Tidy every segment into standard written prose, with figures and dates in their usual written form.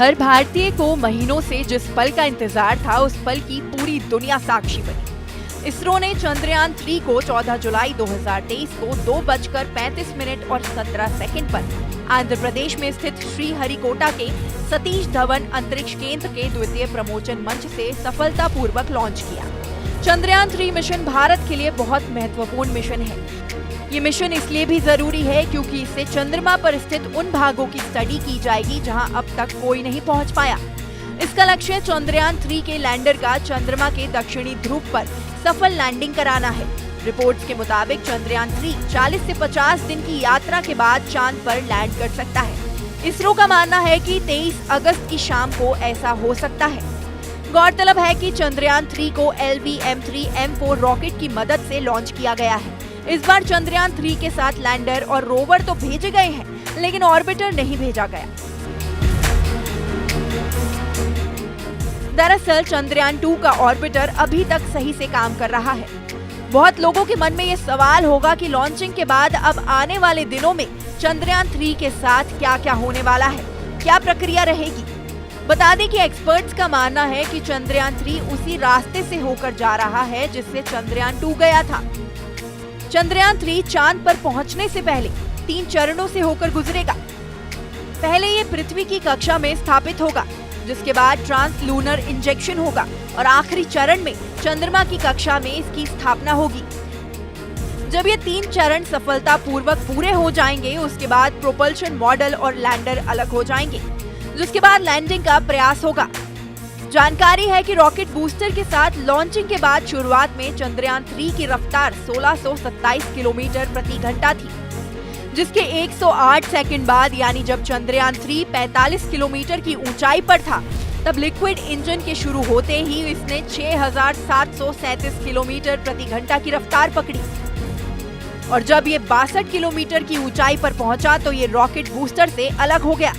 हर भारतीय को महीनों से जिस पल का इंतजार था, उस पल की पूरी दुनिया साक्षी बनी। इसरो ने चंद्रयान 3 को 14 जुलाई 2023 को 2:35 और 17 पर आंध्र प्रदेश में स्थित श्रीहरिकोटा के सतीश धवन अंतरिक्ष केंद्र के द्वितीय प्रमोचन मंच से सफलतापूर्वक लॉन्च किया। चंद्रयान 3 मिशन भारत के लिए बहुत महत्वपूर्ण मिशन है। ये मिशन इसलिए भी जरूरी है क्योंकि इससे चंद्रमा पर स्थित उन भागों की स्टडी की जाएगी जहां अब तक कोई नहीं पहुंच पाया। इसका लक्ष्य चंद्रयान 3 के लैंडर का चंद्रमा के दक्षिणी ध्रुव पर सफल लैंडिंग कराना है। रिपोर्ट्स के मुताबिक चंद्रयान 3 40 से 50 दिन की यात्रा के बाद चांद पर लैंड कर सकता है। इसरो का मानना है कि 23 अगस्त की शाम को ऐसा हो सकता है। गौरतलब है कि चंद्रयान 3 को LVM-3M4 रॉकेट की मदद से लॉन्च किया गया है। इस बार चंद्रयान 3 के साथ लैंडर और रोवर तो भेजे गए हैं, लेकिन ऑर्बिटर नहीं भेजा गया। दरअसल चंद्रयान 2 का ऑर्बिटर अभी तक सही से काम कर रहा है। बहुत लोगों के मन में ये सवाल होगा कि लॉन्चिंग के बाद अब आने वाले दिनों में चंद्रयान 3 के साथ क्या-क्या होने वाला है, क्या प्रक्रिया रहेगी। बता दें कि एक्सपर्ट्स का मानना है कि चंद्रयान 3 उसी रास्ते से होकर जा रहा है जिससे चंद्रयान 2 गया था। चंद्रयान 3 चांद पर पहुंचने से पहले 3 चरणों से होकर गुजरेगा। पहले ये पृथ्वी की कक्षा में स्थापित होगा, जिसके बाद ट्रांसलूनर इंजेक्शन होगा और आखिरी चरण में चंद्रमा की कक्षा में इसकी स्थापना होगी। जब ये 3 चरण सफलतापूर्वक पूरे हो जाएंगे, उसके बाद प्रोपल्शन मॉडल और लैंडर अलग हो जाएंगे, जिसके बाद लैंडिंग का प्रयास होगा। जानकारी है कि रॉकेट बूस्टर के साथ लॉन्चिंग के बाद शुरुआत में चंद्रयान 3 की रफ्तार 1627 किलोमीटर प्रति घंटा थी, जिसके 108 सेकंड बाद यानी जब चंद्रयान 3 45 किलोमीटर की ऊंचाई पर था, तब लिक्विड इंजन के शुरू होते ही इसने 6737 किलोमीटर प्रति घंटा की रफ्तार पकड़ी और जब ये 62 किलोमीटर की ऊंचाई पर पहुंचा तो ये रॉकेट बूस्टर से अलग हो गया।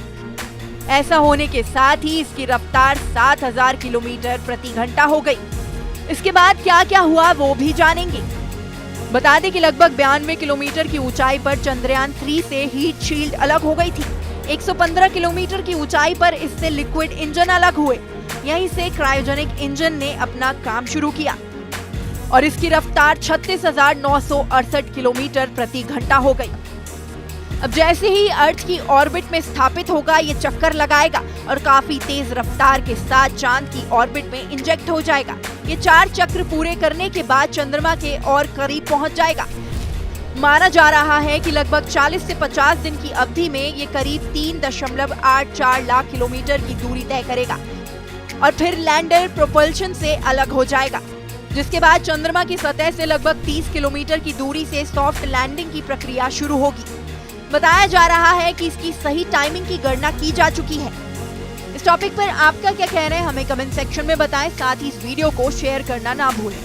ऐसा होने के साथ ही इसकी रफ्तार 7000 किलोमीटर प्रति घंटा हो गई। इसके बाद क्या क्या हुआ वो भी जानेंगे। बता दें कि लगभग 92 किलोमीटर की ऊंचाई पर चंद्रयान 3 से हीट शील्ड अलग हो गई थी। 115 किलोमीटर की ऊंचाई पर इससे लिक्विड इंजन अलग हुए। यहीं से क्रायोजेनिक इंजन ने अपना काम शुरू किया और इसकी रफ्तार 36,968 किलोमीटर प्रति घंटा हो गई। अब जैसे ही अर्थ की ऑर्बिट में स्थापित होगा, ये चक्कर लगाएगा और काफी तेज रफ्तार के साथ चांद की ऑर्बिट में इंजेक्ट हो जाएगा। ये 4 चक्र पूरे करने के बाद चंद्रमा के और करीब पहुंच जाएगा। माना जा रहा है कि लगभग 40 से 50 दिन की अवधि में ये करीब 3.84 लाख किलोमीटर की दूरी तय करेगा और फिर लैंडर प्रोपल्शन से अलग हो जाएगा, जिसके बाद चंद्रमा की सतह से लगभग 30 किलोमीटर की दूरी से सॉफ्ट लैंडिंग की प्रक्रिया शुरू होगी। बताया जा रहा है कि इसकी सही टाइमिंग की गणना की जा चुकी है। इस टॉपिक पर आपका क्या कहना है, हमें कमेंट सेक्शन में बताएं। साथ ही इस वीडियो को शेयर करना ना भूलें।